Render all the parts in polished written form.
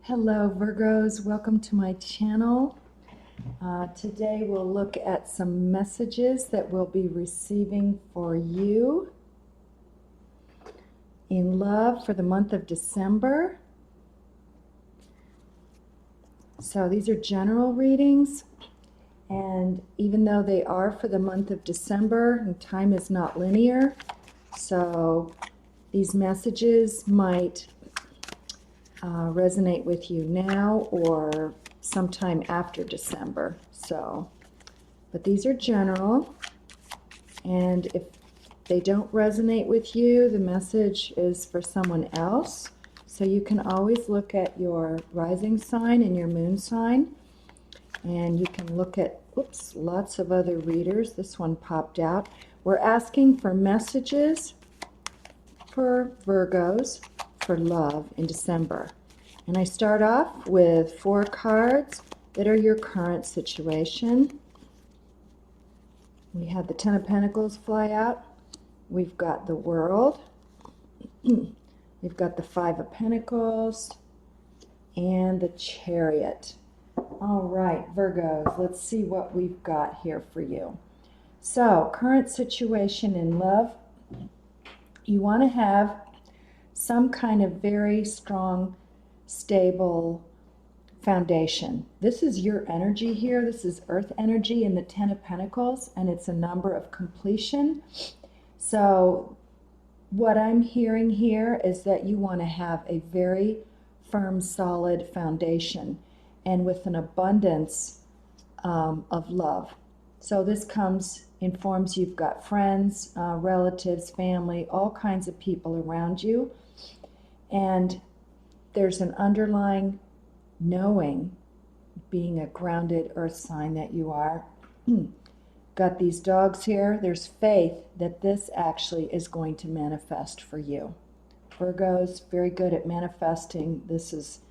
Hello Virgos, welcome to my channel. Today we'll look at some messages that we'll be receiving for you in love for the month of December. So these are general readings, and even though they are for the month of December, and time is not linear, so these messages might resonate with you now or sometime after December. But these are general, and if they don't resonate with you, the message is for someone else. So you can always look at your rising sign and your moon sign, and you can look at, lots of other readers. This one popped out. We're asking for messages for Virgos for love in December. And I start off with 4 cards that are your current situation. We have the 10 of Pentacles fly out. We've got the World. We've got the 5 of Pentacles and the Chariot. All right, Virgos, let's see what we've got here for you. So, current situation in love. You want to have some kind of very strong, stable foundation. This is your energy here. This is earth energy in the 10 of Pentacles, and it's a number of completion. So what I'm hearing here is that you want to have a very firm, solid foundation, and with an abundance of love. So this informs you've got friends, relatives, family, all kinds of people around you. And there's an underlying knowing, being a grounded earth sign that you are. Got these dogs here. There's faith that this actually is going to manifest for you. Virgo's very good at manifesting. This is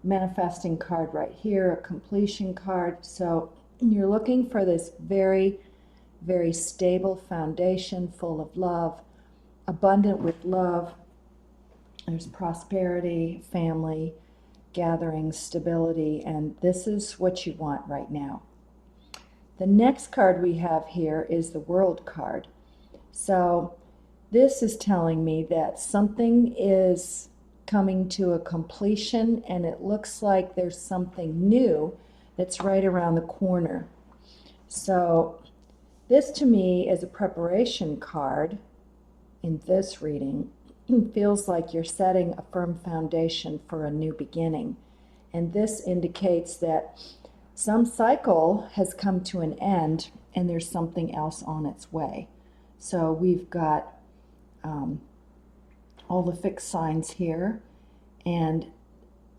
manifesting card right here, a completion card. So you're looking for this very, very stable foundation full of love, abundant with love. There's prosperity, family, gatherings, stability, and this is what you want right now. The next card we have here is the World card. So this is telling me that something is coming to a completion, and it looks like there's something new that's right around the corner. So this to me is a preparation card in this reading. It feels like you're setting a firm foundation for a new beginning. And this indicates that some cycle has come to an end and there's something else on its way. So we've got all the fixed signs here, and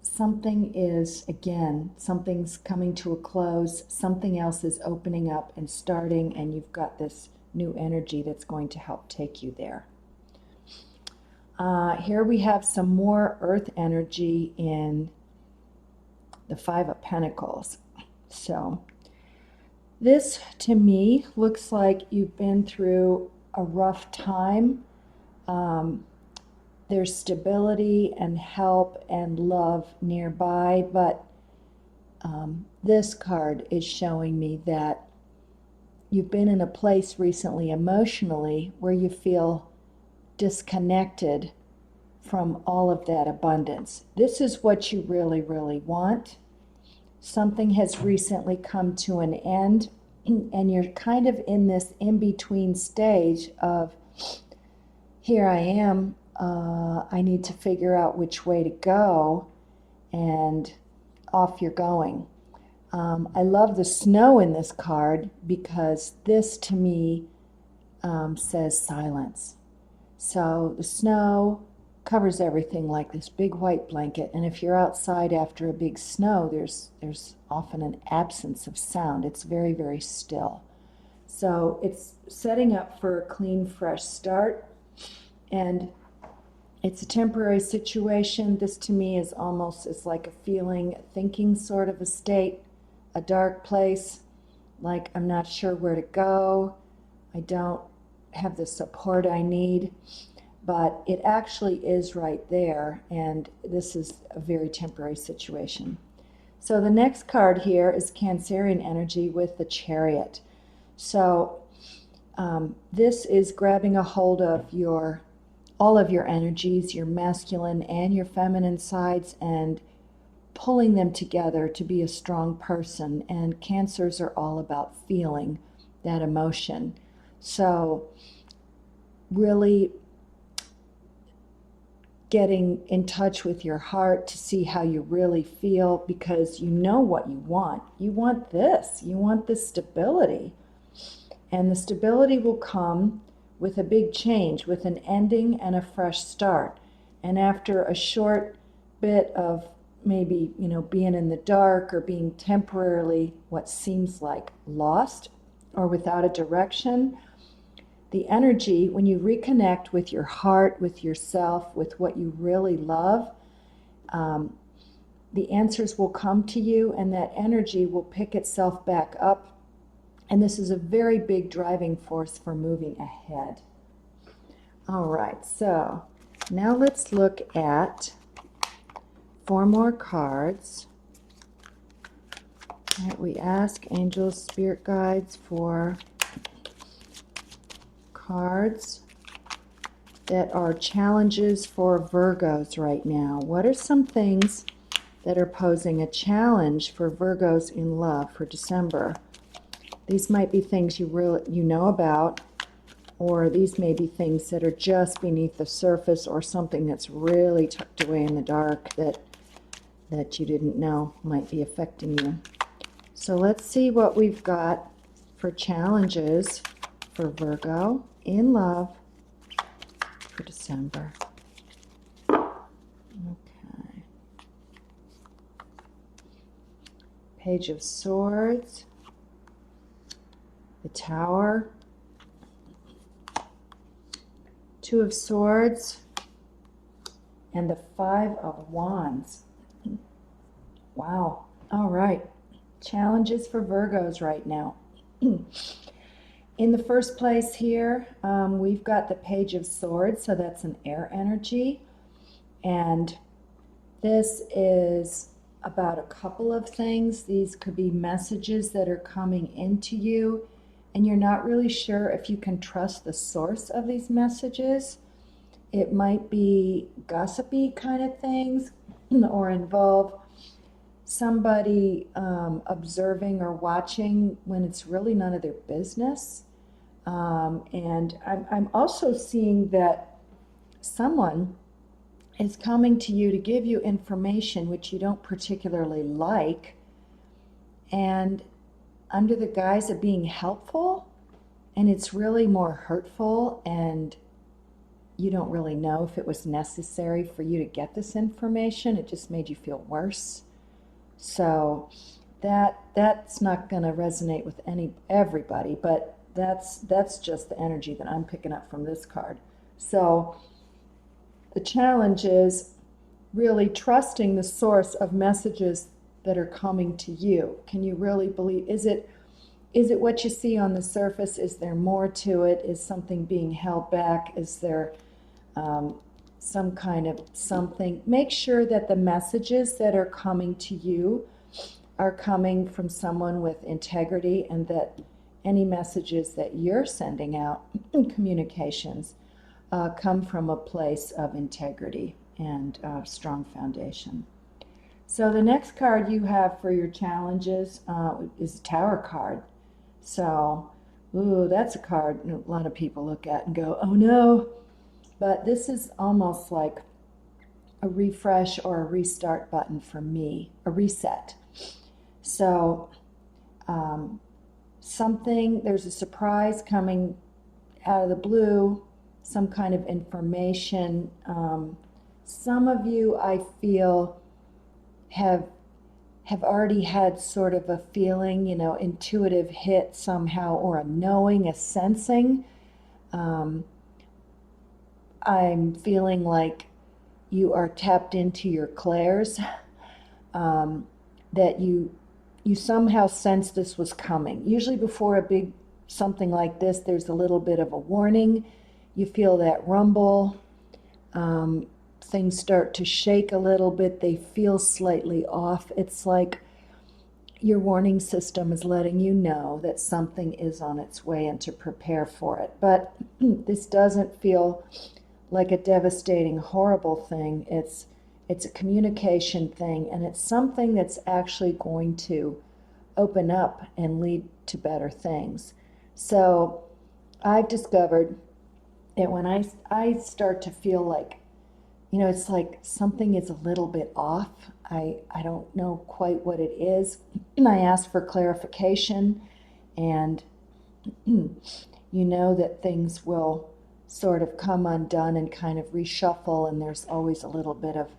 something is, again, something's coming to a close, something else is opening up and starting, and you've got this new energy that's going to help take you there. Here we have some more earth energy in the 5 of Pentacles. So this to me looks like you've been through a rough time. There's stability and help and love nearby, but this card is showing me that you've been in a place recently emotionally where you feel disconnected from all of that abundance. This is what you really, really want. Something has recently come to an end, and you're kind of in this in-between stage of, here I am, I need to figure out which way to go, and off you're going. I love the snow in this card because this to me says silence. So the snow covers everything like this big white blanket, and if you're outside after a big snow, there's often an absence of sound. It's very, very still. So it's setting up for a clean, fresh start, and it's a temporary situation. This to me is almost, it's like a feeling, thinking sort of a state, a dark place, like I'm not sure where to go. I don't have the support I need. but it actually is right there, and this is a very temporary situation. So the next card here is Cancerian energy with the Chariot. So this is grabbing a hold of all of your energies, your masculine and your feminine sides, and pulling them together to be a strong person. And Cancers are all about feeling that emotion. So really getting in touch with your heart to see how you really feel, because you know what you want. You want this. You want this stability. And the stability will come with a big change, with an ending and a fresh start. And after a short bit of maybe, being in the dark or being temporarily what seems like lost or without a direction, the energy, when you reconnect with your heart, with yourself, with what you really love, the answers will come to you, and that energy will pick itself back up. And this is a very big driving force for moving ahead. All right, so now let's look at 4 more cards. All right, we ask angels, spirit guides for cards that are challenges for Virgos right now. What are some things that are posing a challenge for Virgos in love for December? These might be things you know about, or these may be things that are just beneath the surface, or something that's really tucked away in the dark that you didn't know might be affecting you. So let's see what we've got for challenges for Virgo in love for December. Okay. Page of Swords, the Tower, 2 of Swords, and the 5 of Wands. Wow. All right. Challenges for Virgos right now. In the first place here, we've got the Page of Swords, so that's an air energy. And this is about a couple of things. These could be messages that are coming into you, and you're not really sure if you can trust the source of these messages. It might be gossipy kind of things, or involve somebody observing or watching when it's really none of their business. And I'm also seeing that someone is coming to you to give you information which you don't particularly like, and under the guise of being helpful, and it's really more hurtful, and you don't really know if it was necessary for you to get this information. It just made you feel worse. So that's not going to resonate with everybody, but that's just the energy that I'm picking up from this card. So the challenge is really trusting the source of messages that are coming to you. Can you really believe? Is it what you see on the surface? Is there more to it? Is something being held back? Is there some kind of something? Make sure that the messages that are coming to you are coming from someone with integrity, and that any messages that you're sending out in communications come from a place of integrity and strong foundation. So the next card you have for your challenges is a Tower card. So, that's a card a lot of people look at and go, oh no. But this is almost like a refresh or a restart button for me, a reset. So there's a surprise coming out of the blue, some kind of information. Some of you, I feel, have already had sort of a feeling, intuitive hit somehow, or a knowing, a sensing. I'm feeling like you are tapped into your clairs, that you somehow sense this was coming. Usually before a big something like this, there's a little bit of a warning. You feel that rumble, Things start to shake a little bit. They feel slightly off. It's like your warning system is letting you know that something is on its way and to prepare for it. But this doesn't feel like a devastating, horrible thing. It's a communication thing, and it's something that's actually going to open up and lead to better things. So I've discovered that when I start to feel like, it's like something is a little bit off. I don't know quite what it is. And I ask for clarification, and you know that things will sort of come undone and kind of reshuffle, and there's always a little bit of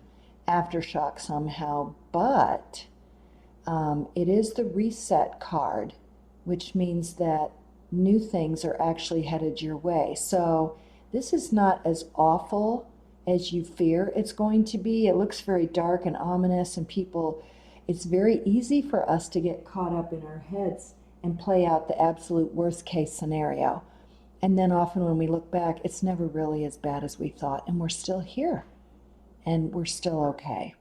aftershock somehow. But it is the reset card, which means that new things are actually headed your way. So this is not as awful as you fear it's going to be. It looks very dark and ominous, and it's very easy for us to get caught up in our heads and play out the absolute worst case scenario. And then often when we look back, it's never really as bad as we thought, and we're still here, and we're still okay.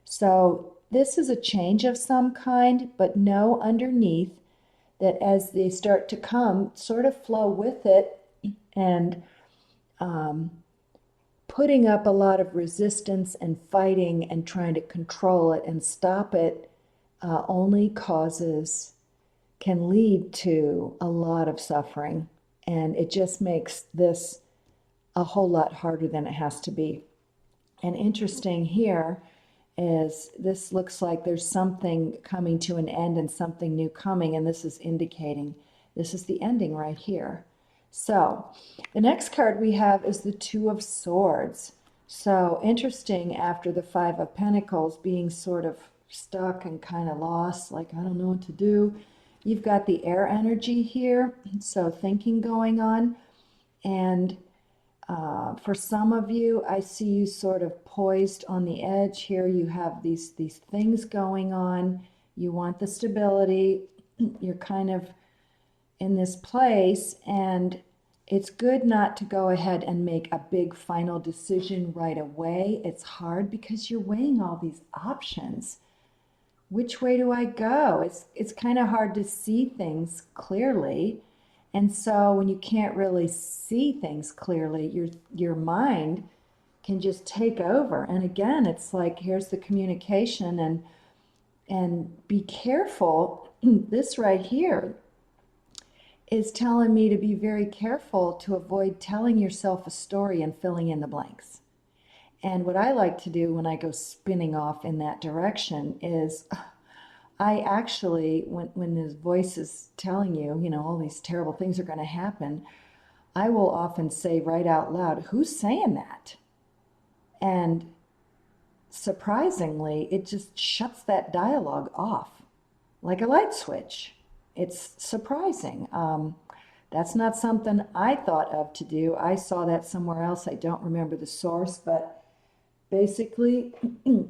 So this is a change of some kind, but know underneath that as they start to come, sort of flow with it, and putting up a lot of resistance and fighting and trying to control it and stop it only can lead to a lot of suffering. And it just makes this a whole lot harder than it has to be. And interesting here is this looks like there's something coming to an end and something new coming, and this is indicating this is the ending right here. So the next card we have is the Two of Swords. So interesting, after the Five of Pentacles, being sort of stuck and kind of lost, like I don't know what to do. You've got the air energy here, so thinking going on. And for some of you, I see you sort of poised on the edge here. You have these things going on. You want the stability. You're kind of in this place, and it's good not to go ahead and make a big final decision right away. It's hard because you're weighing all these options. Which way do I go? It's kind of hard to see things clearly. And so when you can't really see things clearly, your mind can just take over. And again, it's like, here's the communication, and be careful. This right here is telling me to be very careful to avoid telling yourself a story and filling in the blanks. And what I like to do when I go spinning off in that direction is I actually, when this voice is telling you, all these terrible things are going to happen, I will often say right out loud, who's saying that? And surprisingly, it just shuts that dialogue off like a light switch. It's surprising. That's not something I thought of to do. I saw that somewhere else. I don't remember the source, but basically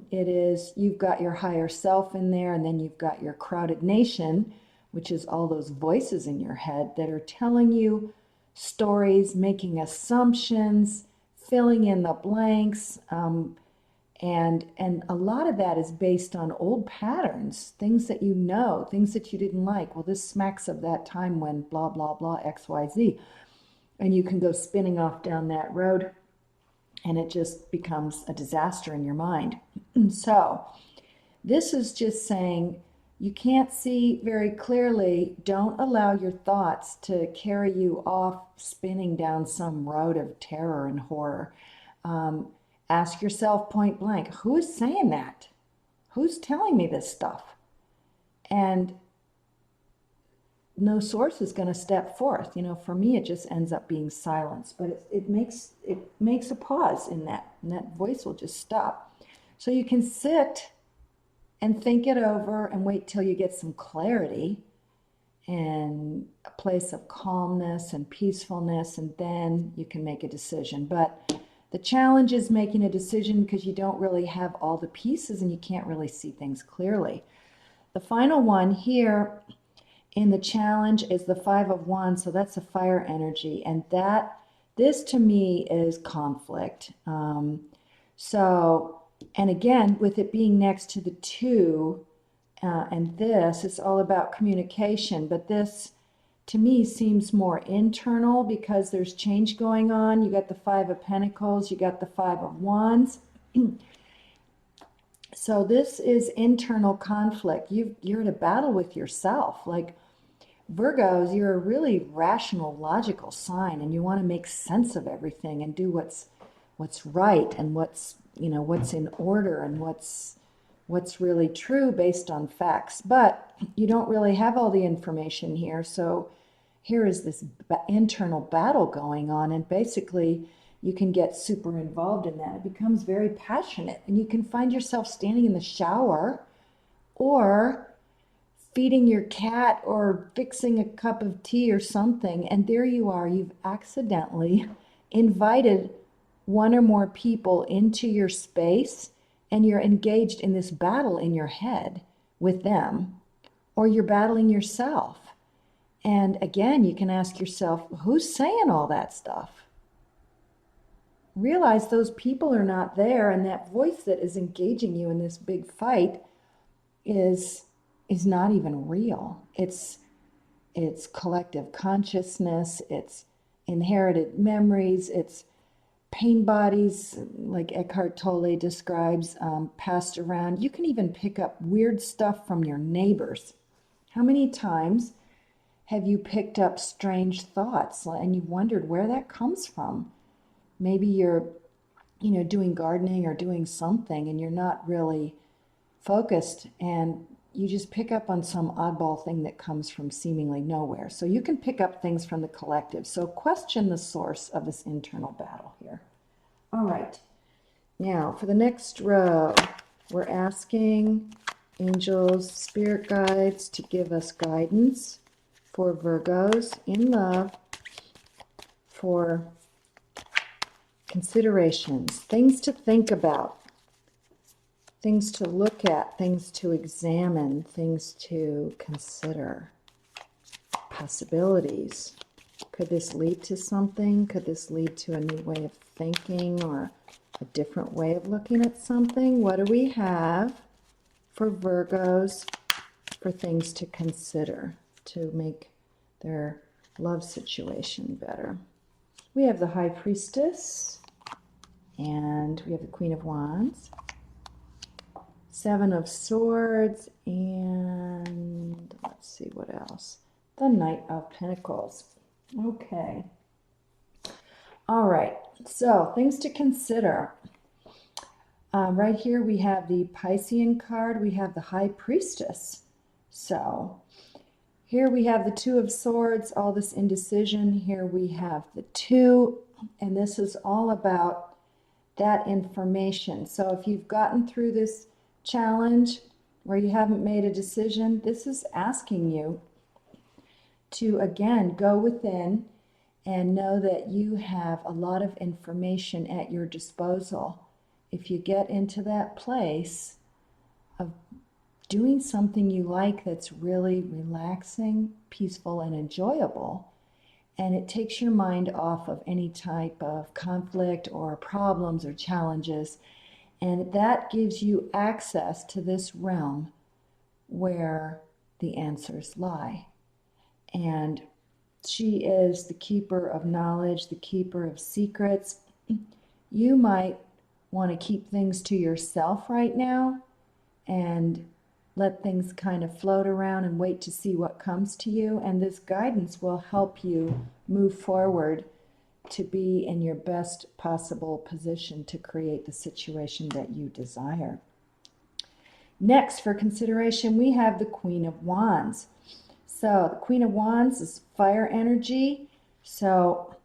it is, you've got your higher self in there, and then you've got your crowded nation, which is all those voices in your head that are telling you stories, making assumptions, filling in the blanks, and a lot of that is based on old patterns, things that things that you didn't like. Well, this smacks of that time when blah, blah, blah, X, Y, Z. And you can go spinning off down that road, and it just becomes a disaster in your mind. So this is just saying you can't see very clearly. Don't allow your thoughts to carry you off spinning down some road of terror and horror. Ask yourself point blank, who is saying that? Who's telling me this stuff? And no source is going to step forth. For me, it just ends up being silence, but it makes a pause in that, and that voice will just stop. So you can sit and think it over and wait till you get some clarity and a place of calmness and peacefulness, and then you can make a decision. But the challenge is making a decision because you don't really have all the pieces and you can't really see things clearly. The final one here in the challenge is the Five of Wands, so that's a fire energy, and that This to me is conflict. So, and again, with it being next to the 2, and this, it's all about communication, but this to me seems more internal because there's change going on. You got the 5 of Pentacles, you got the 5 of Wands. So this is internal conflict. You're in a battle with yourself. Like Virgos, you're a really rational, logical sign, and you want to make sense of everything and do what's right and what's in order and what's really true based on facts. But you don't really have all the information here, so here is this internal battle going on, and basically you can get super involved in that. It becomes very passionate, and you can find yourself standing in the shower or feeding your cat or fixing a cup of tea or something, and there you are, you've accidentally invited one or more people into your space, and you're engaged in this battle in your head with them, or you're battling yourself. And again, you can ask yourself, who's saying all that stuff? Realize those people are not there, and that voice that is engaging you in this big fight is not even real. It's collective consciousness, it's inherited memories, it's pain bodies, like Eckhart Tolle describes, passed around. You can even pick up weird stuff from your neighbors. How many times have you picked up strange thoughts and you wondered where that comes from? Maybe you're, doing gardening or doing something and you're not really focused, and you just pick up on some oddball thing that comes from seemingly nowhere. So you can pick up things from the collective. So question the source of this internal battle here. All right. Now for the next row, we're asking angels, spirit guides to give us guidance for Virgos in love, for considerations, things to think about, things to look at, things to examine, things to consider, possibilities. Could this lead to something? Could this lead to a new way of thinking or a different way of looking at something? What do we have for Virgos for things to consider to make their love situation better? We have the High Priestess, and we have the Queen of Wands, 7 of Swords, and let's see what else. The Knight of Pentacles. Okay. All right. So things to consider. Right here we have the Piscean card. We have the High Priestess. So here we have the 2 of Swords, all this indecision. Here we have the 2, and this is all about that information. So if you've gotten through this challenge where you haven't made a decision, this is asking you to, again, go within and know that you have a lot of information at your disposal. If you get into that place of doing something you like that's really relaxing, peaceful, and enjoyable, and it takes your mind off of any type of conflict or problems or challenges, and that gives you access to this realm where the answers lie. And she is the keeper of knowledge, the keeper of secrets. You might want to keep things to yourself right now and let things kind of float around and wait to see what comes to you. And this guidance will help you move forward to be in your best possible position to create the situation that you desire. Next, for consideration, we have the Queen of Wands. So the Queen of Wands is fire energy. So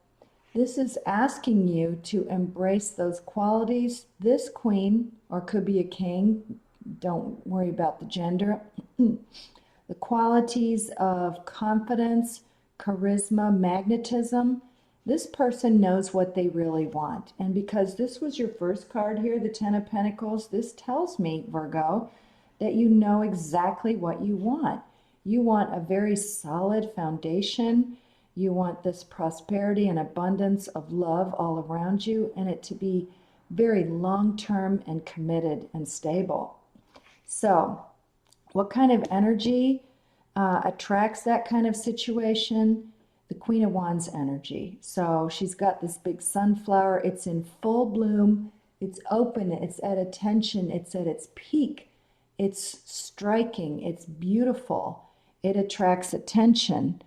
this is asking you to embrace those qualities. This queen, or could be a king, don't worry about the gender, the qualities of confidence, charisma, magnetism. This person knows what they really want. And because this was your first card here, the 10 of Pentacles, this tells me, Virgo, that you know exactly what you want. You want a very solid foundation. You want this prosperity and abundance of love all around you, and it to be very long-term and committed and stable. So, what kind of energy attracts that kind of situation? The Queen of Wands energy. So she's got this big sunflower. It's in full bloom. It's open. It's at attention. It's at its peak. It's striking. It's beautiful. It attracts attention.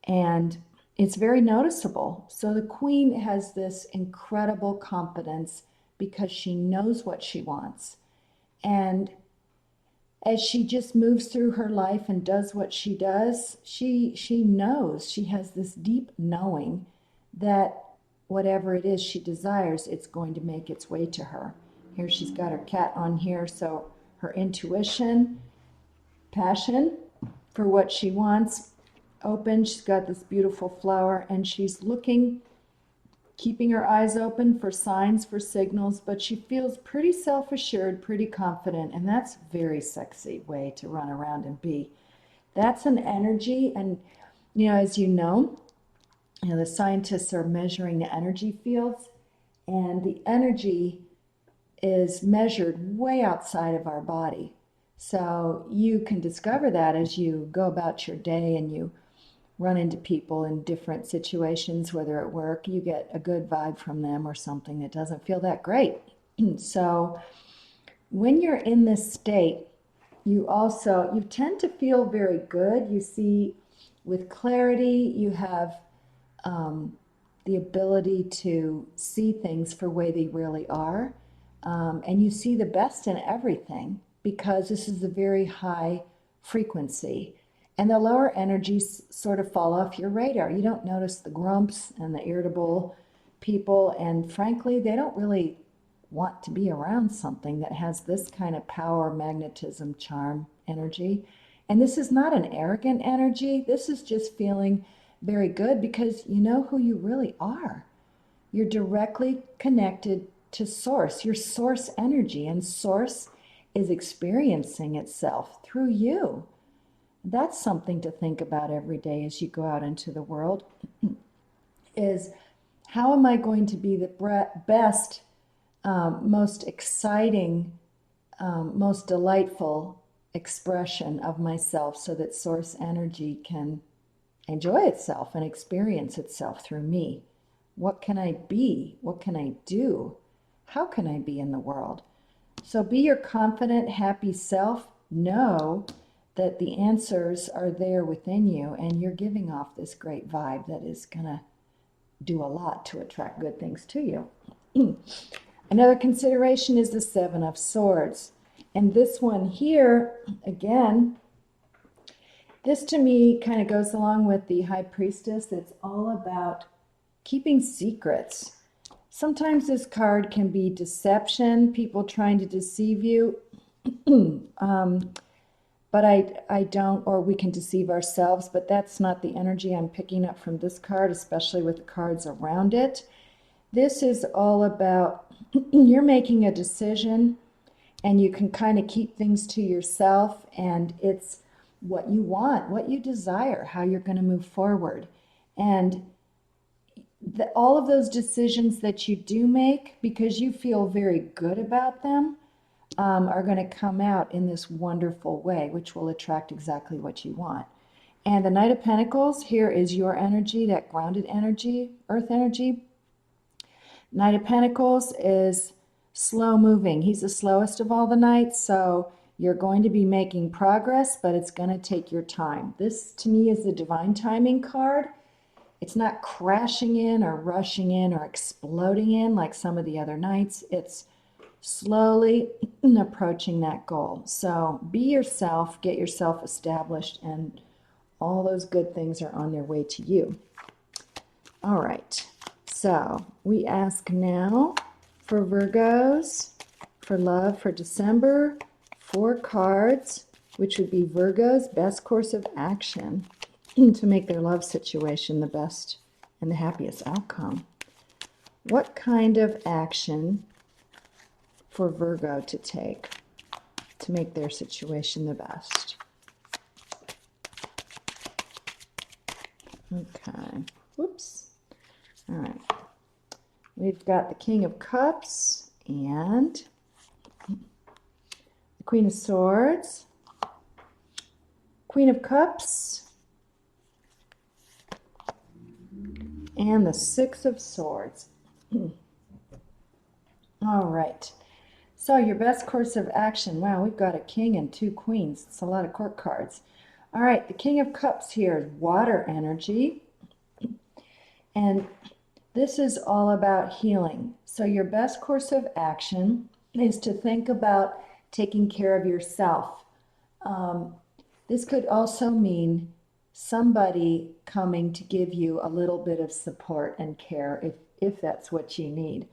And it's very noticeable. So the Queen has this incredible confidence because she knows what she wants. And as she just moves through her life and does what she does, she knows, she has this deep knowing that whatever it is she desires, it's going to make its way to her. Here she's got her cat on here, so her intuition, passion for what she wants, open. She's got this beautiful flower, and she's looking, keeping her eyes open for signs, for signals, but she feels pretty self-assured, pretty confident, and that's a very sexy way to run around and be. That's an energy, and as you know, the scientists are measuring the energy fields, and the energy is measured way outside of our body. So you can discover that as you go about your day and you run into people in different situations, whether at work, you get a good vibe from them or something that doesn't feel that great. So when you're in this state, you tend to feel very good. You see with clarity, you have the ability to see things for the way they really are. And you see the best in everything because this is a very high frequency. And the lower energies sort of fall off your radar. You don't notice the grumps and the irritable people. And frankly, they don't really want to be around something that has this kind of power, magnetism, charm, energy. And this is not an arrogant energy. This is just feeling very good because you know who you really are. You're directly connected to Source, your Source energy. And Source is experiencing itself through you. That's something to think about every day as you go out into the world, is how am I going to be the best, most exciting, most delightful expression of myself so that Source energy can enjoy itself and experience itself through me. What can I be? What can I do? How can I be in the world? So be your confident, happy self. Know that the answers are there within you, and you're giving off this great vibe that is going to do a lot to attract good things to you. Another consideration is the Seven of Swords. And this one here, again, this to me kind of goes along with the High Priestess. It's all about keeping secrets. Sometimes this card can be deception, people trying to deceive you. But I don't, or we can deceive ourselves, but that's not the energy I'm picking up from this card, especially with the cards around it. This is all about you're making a decision, and you can kind of keep things to yourself, and it's what you want, what you desire, how you're going to move forward. And all of those decisions that you do make, because you feel very good about them, are going to come out in this wonderful way, which will attract exactly what you want. And the Knight of Pentacles, here is your energy, that grounded energy, earth energy. Knight of Pentacles is slow moving. He's the slowest of all the knights, so you're going to be making progress, but it's going to take your time. This, to me, is the divine timing card. It's not crashing in or rushing in or exploding in like some of the other knights. It's slowly approaching that goal. So be yourself, get yourself established, and all those good things are on their way to you. All right, so we ask now for Virgos, for love for December, 4 cards, which would be Virgo's best course of action to make their love situation the best and the happiest outcome. What kind of action for Virgo to take to make their situation the best? Okay. Whoops. All right. We've got the King of Cups and the Queen of Swords, Queen of Cups, and the Six of Swords. All right. So your best course of action. Wow, we've got a king and two queens. It's a lot of court cards. All right, the King of Cups here is water energy. And this is all about healing. So your best course of action is to think about taking care of yourself. This could also mean somebody coming to give you a little bit of support and care if that's what you need.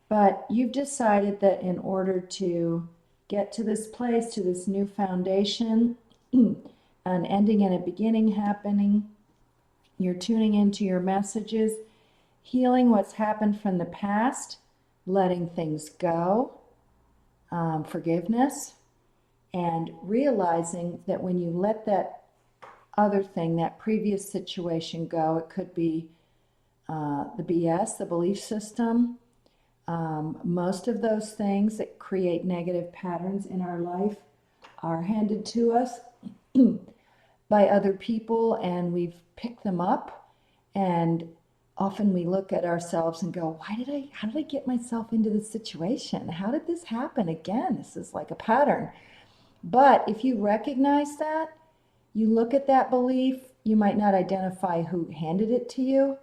But you've decided that in order to get to this place, to this new foundation, an ending and a beginning happening, you're tuning into your messages, healing what's happened from the past, letting things go, forgiveness, and realizing that when you let that other thing, that previous situation go, it could be the BS, the belief system. Most of those things that create negative patterns in our life are handed to us by other people, and we've picked them up, and often we look at ourselves and go, how did I get myself into this situation? How did this happen again? This is like a pattern. But if you recognize that, you look at that belief, you might not identify who handed it to you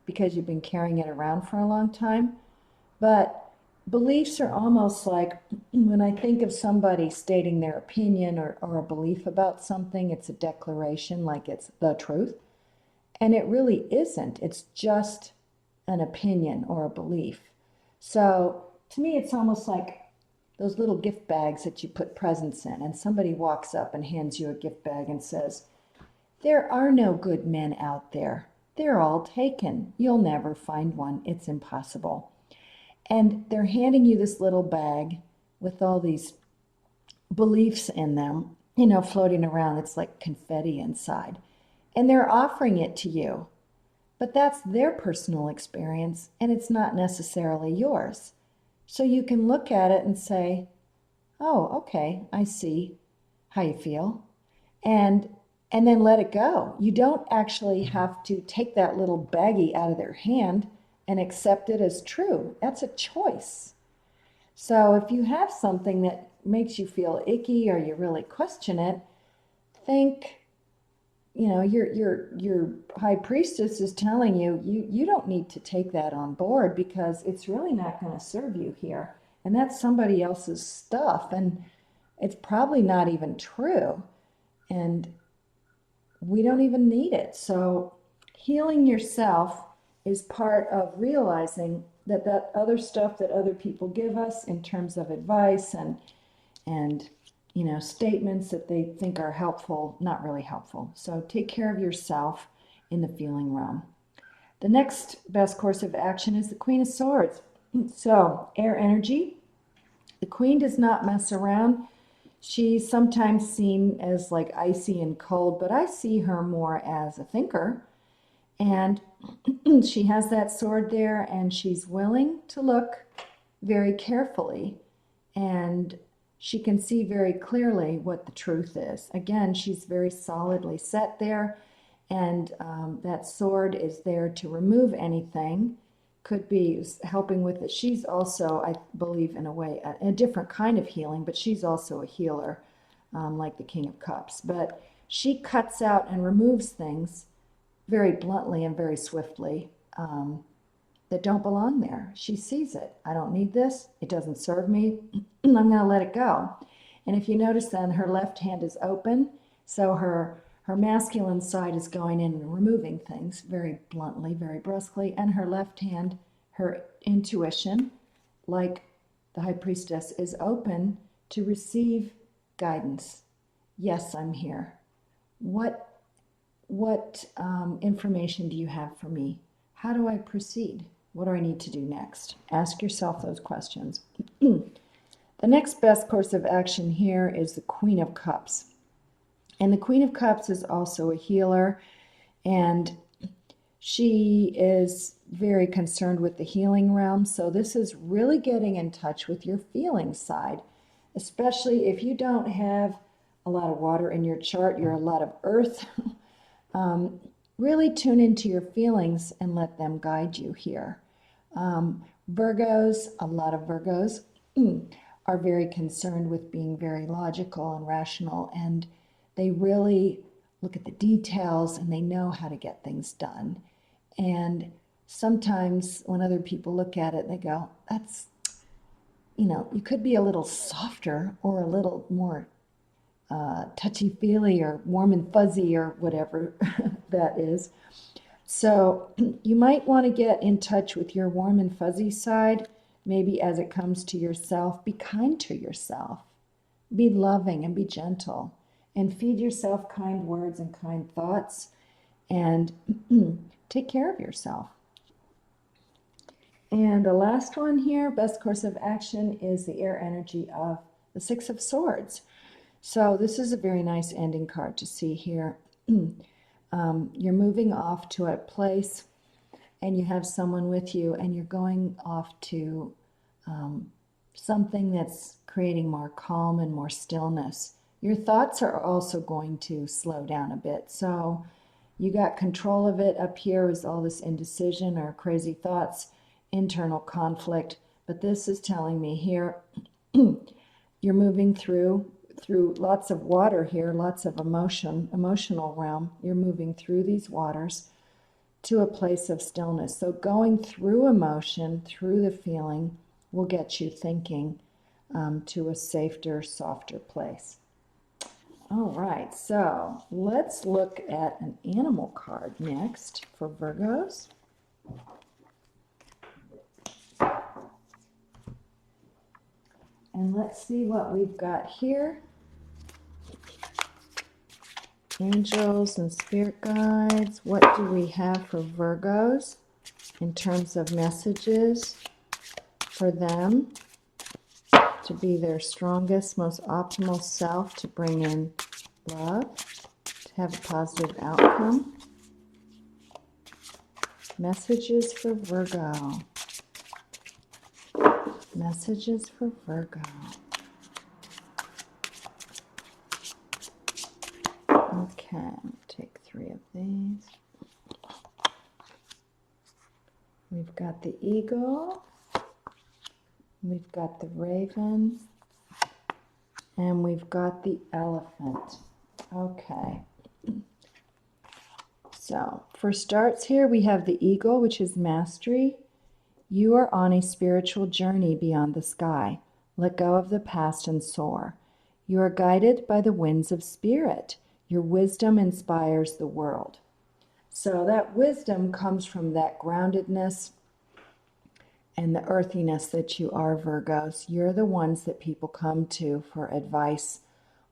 because you've been carrying it around for a long time. But beliefs are almost like, when I think of somebody stating their opinion or a belief about something, it's a declaration, like it's the truth. And it really isn't. It's just an opinion or a belief. So to me, it's almost like those little gift bags that you put presents in, and somebody walks up and hands you a gift bag and says, "There are no good men out there. They're all taken. You'll never find one. It's impossible." And they're handing you this little bag with all these beliefs in them, floating around. It's like confetti inside. And they're offering it to you. But that's their personal experience, and it's not necessarily yours. So you can look at it and say, "Oh, okay, I see how you feel." And then let it go. You don't actually have to take that little baggie out of their hand and accept it as true. That's a choice. So if you have something that makes you feel icky or you really question it, think, your high priestess is telling you, you don't need to take that on board because it's really not going to serve you here. And that's somebody else's stuff, and it's probably not even true. And we don't even need it. So healing yourself is part of realizing that other stuff that other people give us in terms of advice and statements that they think are helpful, not really helpful. So take care of yourself in the feeling realm. The next best course of action is the Queen of Swords. So air energy. The Queen does not mess around. She's sometimes seen as like icy and cold, but I see her more as a thinker. And she has that sword there, and she's willing to look very carefully, and she can see very clearly what the truth is. Again, she's very solidly set there, and that sword is there to remove anything. Could be helping with it. She's also, I believe, in a way, a different kind of healing, but she's also a healer, like the King of Cups. But she cuts out and removes things very bluntly and very swiftly that don't belong there. She sees it. I don't need this. It doesn't serve me. I'm going to let it go. And if you notice, then her left hand is open, so her masculine side is going in and removing things very bluntly, very brusquely, and her left hand, her intuition, like the high priestess, is open to receive guidance. Yes, I'm here. What information do you have for me? How do I proceed? What do I need to do next? Ask yourself those questions. The next best course of action here is the Queen of Cups. And the Queen of Cups is also a healer, and She is very concerned with the healing realm. So this is really getting in touch with your feeling side, especially if you don't have a lot of water in your chart, you're a lot of earth. Really tune into your feelings and let them guide you here. Virgos, a lot of Virgos are very concerned with being very logical and rational, and they really look at the details and they know how to get things done. And sometimes when other people look at it, they go, that's, you could be a little softer or a little more touchy-feely or warm and fuzzy or whatever that is. So you might want to get in touch with your warm and fuzzy side, maybe as it comes to yourself. Be kind to yourself. Be loving and be gentle. And feed yourself kind words and kind thoughts. And take care of yourself. And the last one here, best course of action, is the air energy of the Six of Swords. So this is a very nice ending card to see here. You're moving off to a place and you have someone with you and you're going off to something that's creating more calm and more stillness. Your thoughts are also going to slow down a bit. So you got control of it. Up here is all this indecision or crazy thoughts, internal conflict. But this is telling me here, you're moving through lots of water here, lots of emotional realm. You're moving through these waters to a place of stillness. So going through emotion, through the feeling, will get you thinking to a safer, softer place. All right, so let's look at an animal card next for Virgos. And let's see what we've got here. Angels and spirit guides. What do we have for Virgos in terms of messages for them to be their strongest, most optimal self, to bring in love, to have a positive outcome? Messages for Virgo. Messages for Virgo. Okay, I'll take 3 of these. We've got the eagle, we've got the raven, and we've got the elephant. Okay. So, for starts here, we have the eagle, which is mastery. You are on a spiritual journey beyond the sky. Let go of the past and soar. You are guided by the winds of spirit. Your wisdom inspires the world. So that wisdom comes from that groundedness and the earthiness that you are, Virgos. You're the ones that people come to for advice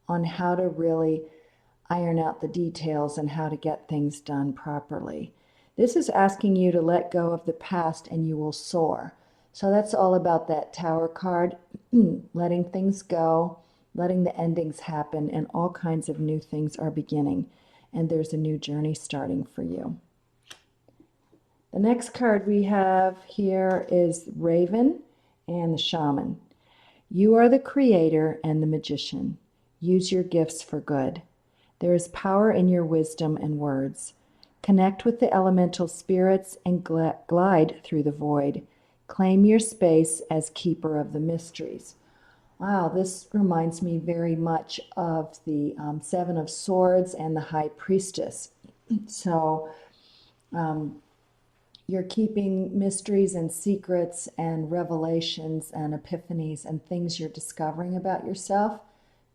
on how to really iron out the details and how to get things done properly. This is asking you to let go of the past and you will soar. So that's all about that Tower card, letting things go, letting the endings happen, and all kinds of new things are beginning. And there's a new journey starting for you. The next card we have here is Raven and the Shaman. You are the creator and the magician. Use your gifts for good. There is power in your wisdom and words. Connect with the elemental spirits and glide through the void. Claim your space as keeper of the mysteries. Wow, this reminds me very much of the Seven of Swords and the High Priestess. So you're keeping mysteries and secrets and revelations and epiphanies and things you're discovering about yourself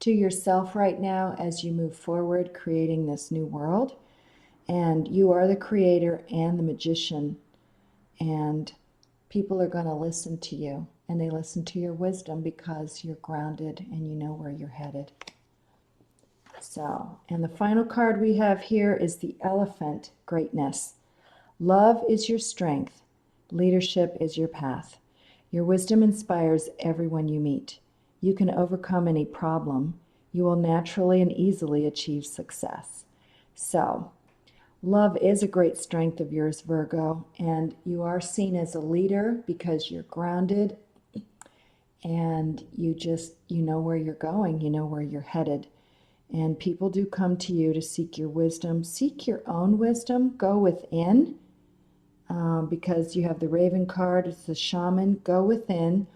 to yourself right now as you move forward, creating this new world. And you are the creator and the magician. And people are going to listen to you. And they listen to your wisdom because you're grounded and you know where you're headed. So, and the final card we have here is the Elephant, greatness. Love is your strength. Leadership is your path. Your wisdom inspires everyone you meet. You can overcome any problem. You will naturally and easily achieve success. So, Love is a great strength of yours, Virgo, and you are seen as a leader because you're grounded and you know where you're going, you know where you're headed. And people do come to you to seek your wisdom. Seek your own wisdom. Go within, because you have the Raven card. It's the shaman. Go within,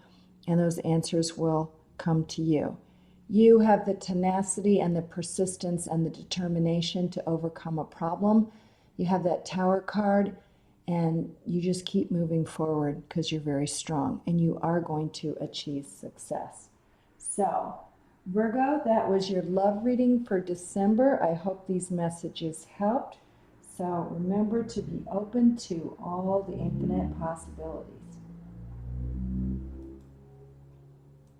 and those answers will come to you. You have the tenacity and the persistence and the determination to overcome a problem. You have that Tower card, and you just keep moving forward because you're very strong, and you are going to achieve success. So, Virgo, that was your love reading for December. I hope these messages helped. So remember to be open to all the infinite possibilities.